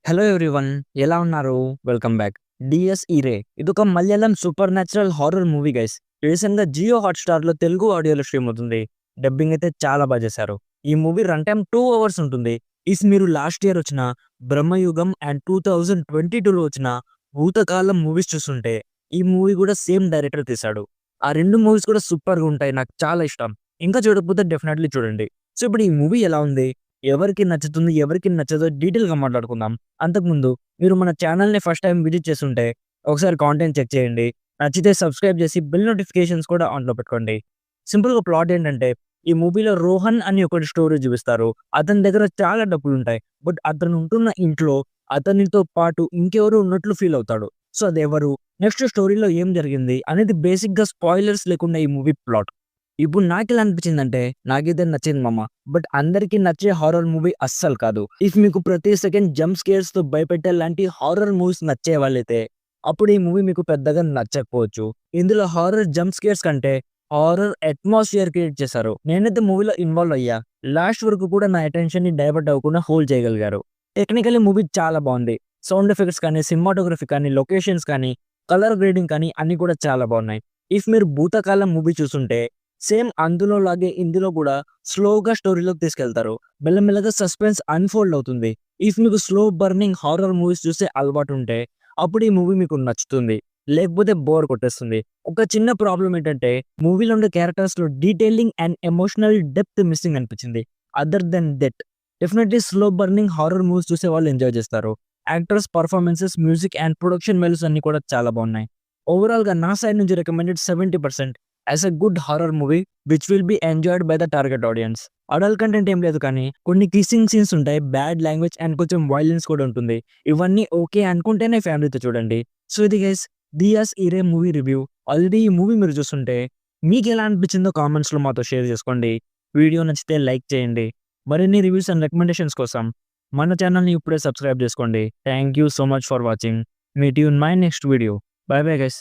Hello everyone, ఎలా ఉన్నారు? Welcome back. 'DS ఇరే' ఇదొక Malayalam super natural horror movie guys. రీసెంట్‌గా జియో హాట్‌స్టార్‌లో తెలుగు ఆడియోలో స్ట్రీమ్ అవుతుంది. డబ్బింగ్ అయితే చాలా చేశారు. ఈ మూవీ రన్ టైమ్ 2 అవర్స్ ఉంటుంది. మీరు లాస్ట్ ఇయర్ వచ్చిన 'బ్రహ్మయుగం' అండ్ 2022లో వచ్చిన 'భూతకాలం' మూవీస్ చూసుంటే ఈ మూవీ కూడా సేమ్ డైరెక్టర్ తీశాడు. ఆ 2 మూవీస్ కూడా సూపర్‌గా ఉంటాయి. నాకు చాలా ఇష్టం. ఇంకా చూడకపోతే డెఫినెట్‌లీ చూడండి. సో, ఇప్పుడు ఈ మూవీ ఎలా ఉంది? ఎవరికి నచ్చుతుంది? ఎవరికి నచ్చదో డీటెయిల్‌గా మాట్లాడుకుందాం. అంతకుముందు మీరు మన ఛానెల్‌ని ఫస్ట్ టైమ్ విజిట్ చేసుంటే ఒకసారి కాంటెంట్ చెక్ చేయండి. నచ్చితే సబ్స్క్రైబ్ చేసి బెల్ నోటిఫికేషన్స్ కూడా ఆన్‌లో పెట్టుకోండి. సింపుల్‌గా ప్లాట్ ఏంటంటే ఈ మూవీలో రోహన్ అని ఒకటి స్టోరీ చూపిస్తారు. అతని దగ్గర చాలా డబ్బులుంటాయి. బట్ అతను ఉంటున్న ఇంట్లో అతనితో పాటు ఇంకెవరో ఉన్నట్లు ఫీల్ అవుతాడు. సో, అదెవరు? నెక్స్ట్ స్టోరీలో ఏం జరిగింది? అనేది బేసిక్‌గా స్పాయిలర్స్ లేకుండా ఈ మూవీ ప్లాట్. ఇప్పుడు నాకెలా అనిపించిందంటే, నాకైతే నచ్చింది మామ. బట్ అందరికి నచ్చే హారర్ మూవీ అస్సలు కాదు. మీకు ప్రతి సెకండ్ జంప్ స్కేర్స్‌తో భయపెట్టే లాంటి హారర్ మూవీస్ నచ్చే వాళ్ళైతే, అప్పుడు ఈ మూవీ మీకు పెద్దగా నచ్చకపోవచ్చు. ఇందులో హారర్ జంప్ స్కేర్స్ కంటే, హారర్ అట్మాస్ఫియర్ క్రియేట్ చేశారు. నేనైతే మూవీలో ఇన్వాల్వ్ అయ్యా. లాస్ట్ వరకు కూడా నా అటెన్షన్‌ని డైవర్ట్ అవ్వకుండా హోల్డ్ చేయగలిగారు. టెక్నికల్లీ మూవీ చాలా బావుంది. సౌండ్ ఎఫెక్ట్స్ కానీ, సినిమాటోగ్రఫీ కానీ, లొకేషన్స్ కానీ, కలర్ గ్రేడింగ్ కానీ అన్నీ కూడా చాలా బావున్నాయి. మీరు 'భూతకాలం' మూవీ చూసుంటే సేమ్ అందులో లాగే ఇందులో కూడా స్లోగా స్టోరీలోకి తీసుకెళ్తారు. మెల్లమెల్లగా సస్పెన్స్ అన్‌ఫోల్డ్ అవుతుంది. మీకు స్లో బర్నింగ్ హారర్ మూవీస్ చూసే అలవాటుంటే అప్పుడు ఈ మూవీ మీకు నచ్చుతుంది. లేకపోతే బోర్ కొట్టేస్తుంది. ఒక చిన్న ప్రాబ్లమ్ ఏంటంటే మూవీలో ఉండే క్యారెక్టర్స్‌లో detailing and emotional depth missing అనిపించింది. Other then that definitely slow burning horror movies చూసే వాళ్ళు ఎంజాయ్ చేస్తారు. Actors performances, music and production values అన్నీ కూడా చాలా బాగున్నాయి. ఓవరాల్‌గా నా సైడ్ నుంచి recommended 70% as a good horror movie which will be enjoyed by the target audience. Adult content ఏం లేదు కానీ కొన్ని కిస్సింగ్ సీన్స్ ఉంటాయి, బ్యాడ్ లాంగ్వేజ్ అండ్ కొంచెం వైలెన్స్ కూడా ఉంటుంది. ఇవన్నీ ఓకే అనుకుంటేనే ఫ్యామిలీతో చూడండి. సో, ఇది guys 'Dies Irae' movie review. Already ఈ మూవీ మీరు చూస్తుంటే మీకెలా అనిపించిందో కామెంట్స్‌లో మాతో షేర్ చేసుకోండి. వీడియో నచ్చితే లైక్ చేయండి. మరిన్ని రివ్యూస్ అండ్ రికమెండేషన్స్ కోసం మన ఛానల్‌ని ఇప్పుడే సబ్స్క్రైబ్ చేసుకోండి. Thank you so much for watching. Meet you in my next video. By bye guys.